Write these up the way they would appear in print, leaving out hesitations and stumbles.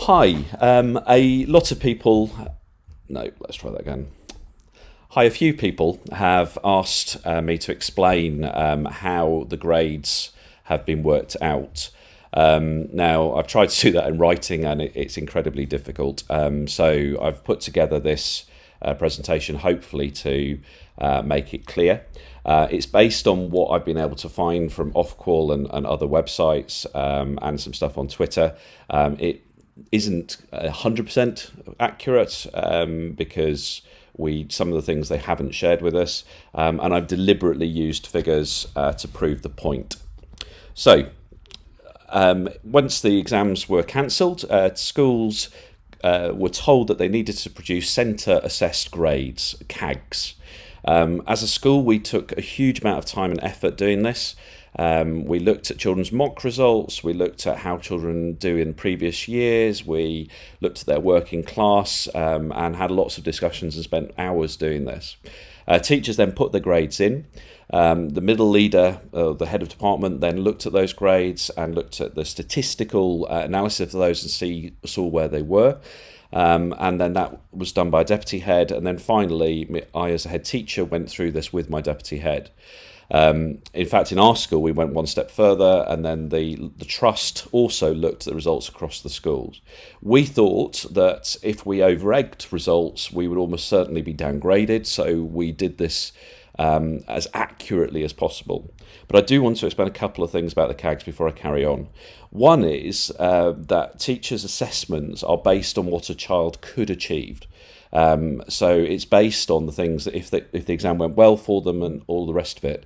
Hi, a lot of people, no, let's try that again. Hi, a few people have asked me to explain how the grades have been worked out. Now, I've tried to do that in writing and it's incredibly difficult. So I've put together this presentation hopefully to make it clear. It's based on what I've been able to find from Ofqual and other websites and some stuff on Twitter. It isn't 100% accurate because some of the things they haven't shared with us, and I've deliberately used figures to prove the point. So once the exams were cancelled, schools were told that they needed to produce centre assessed grades, CAGs. As a school, we took a huge amount of time and effort doing this. We looked at children's mock results, we looked at how children do in previous years, we looked at their work in class and had lots of discussions and spent hours doing this. Teachers then put the grades in. The middle leader, the head of department, then looked at those grades and looked at the statistical analysis of those and saw where they were. And then that was done by a deputy head. And then finally, I, as a head teacher, went through this with my deputy head. In fact, in our school, we went one step further, and then the trust also looked at the results across the schools. We thought that if we over-egged results, we would almost certainly be downgraded, so we did this as accurately as possible. But I do want to explain a couple of things about the CAGs before I carry on. One is that teachers' assessments are based on what a child could achieve. So it's based on the things that if the exam went well for them and all the rest of it.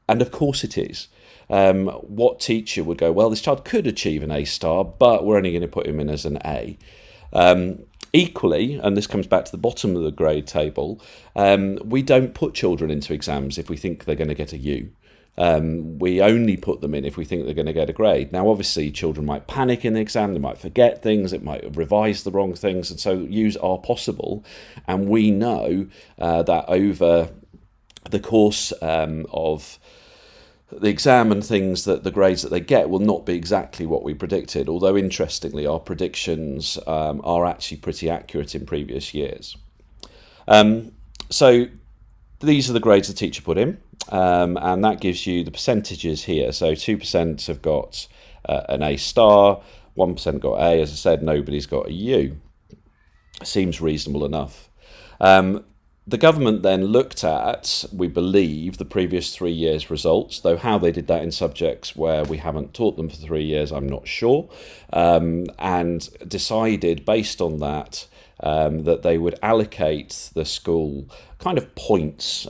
And of course it is. What teacher would go, well, this child could achieve an A star, but we're only going to put him in as an A. Equally, and this comes back to the bottom of the grade table, we don't put children into exams if we think they're going to get a U. We only put them in if we think they're going to get a grade. Now, obviously, children might panic in the exam, they might forget things, it might revise the wrong things, and so U's are possible. And we know that over the course of the exam and things, that the grades that they get will not be exactly what we predicted, although interestingly, our predictions are actually pretty accurate in previous years. So these are the grades the teacher put in, and that gives you the percentages here. So 2% have got an A star, 1% got A. As I said, nobody's got a U. Seems reasonable enough. The government then looked at, we believe, the previous 3 years' results, though how they did that in subjects where we haven't taught them for 3 years, I'm not sure, and decided based on that that they would allocate the school kind of points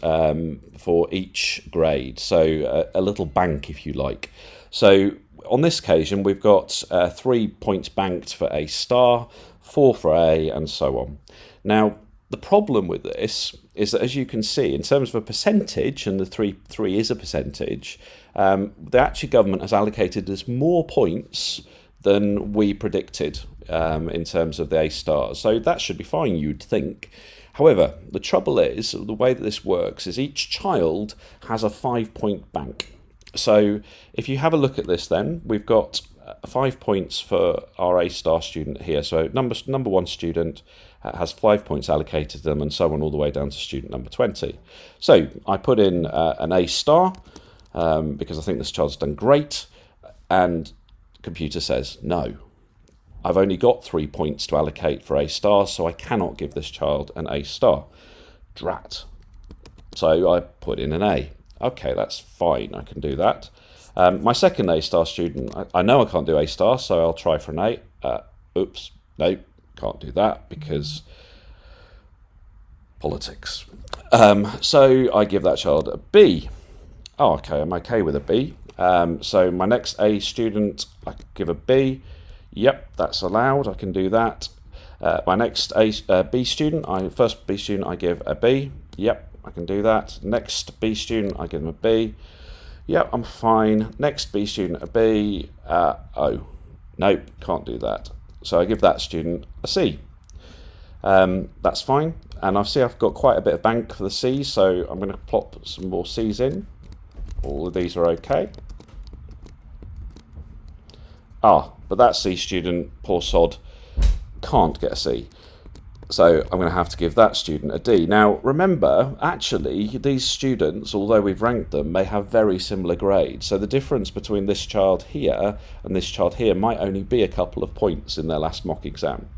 for each grade, so a little bank, if you like. So on this occasion, we've got 3 points banked for A star, 4 for A, and so on. Now, the problem with this is that, as you can see, in terms of a percentage, and the three is a percentage, the actual government has allocated us more points than we predicted in terms of the A stars. So that should be fine, you'd think. However, the trouble is, the way that this works is each child has a 5-point bank. So if you have a look at this then, we've got 5 points for our A star student here. So number one student has 5 points allocated to them, and so on all the way down to student number 20. So I put in an A star because I think this child's done great, and computer says no. I've only got 3 points to allocate for A stars, so I cannot give this child an A star. Drat. So I put in an A. Okay, that's fine, I can do that. My second A star student, I know I can't do A star, so I'll try for an A. Oops, no, can't do that because politics. So I give that child a B. Oh, okay, I'm okay with a B. So my next A student, I give a B. Yep, that's allowed, I can do that. My next B student, first B student, I give a B. Yep, I can do that. Next B student, I give them a B. Yep, I'm fine. Next B student, a B. Oh, nope, can't do that. So I give that student a C. That's fine. And I see I've got quite a bit of bank for the C's, so I'm going to plop some more C's in. All of these are okay. But that C student, poor sod, can't get a C. So I'm going to have to give that student a D. Now, remember, actually, these students, although we've ranked them, may have very similar grades. So the difference between this child here and this child here might only be a couple of points in their last mock exam.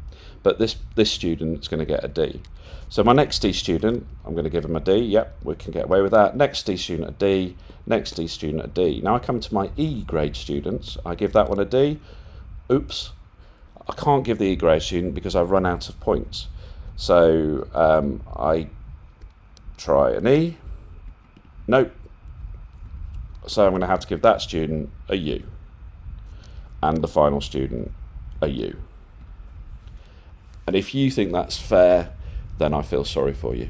But this student's going to get a D. So my next D student, I'm going to give them a D. Yep, we can get away with that. Next D student, a D. Next D student, a D. Now I come to my E grade students. I give that one a D. Oops. I can't give the E grade student because I've run out of points. So I try an E. Nope. So I'm going to have to give that student a U. And the final student a U. And if you think that's fair, then I feel sorry for you.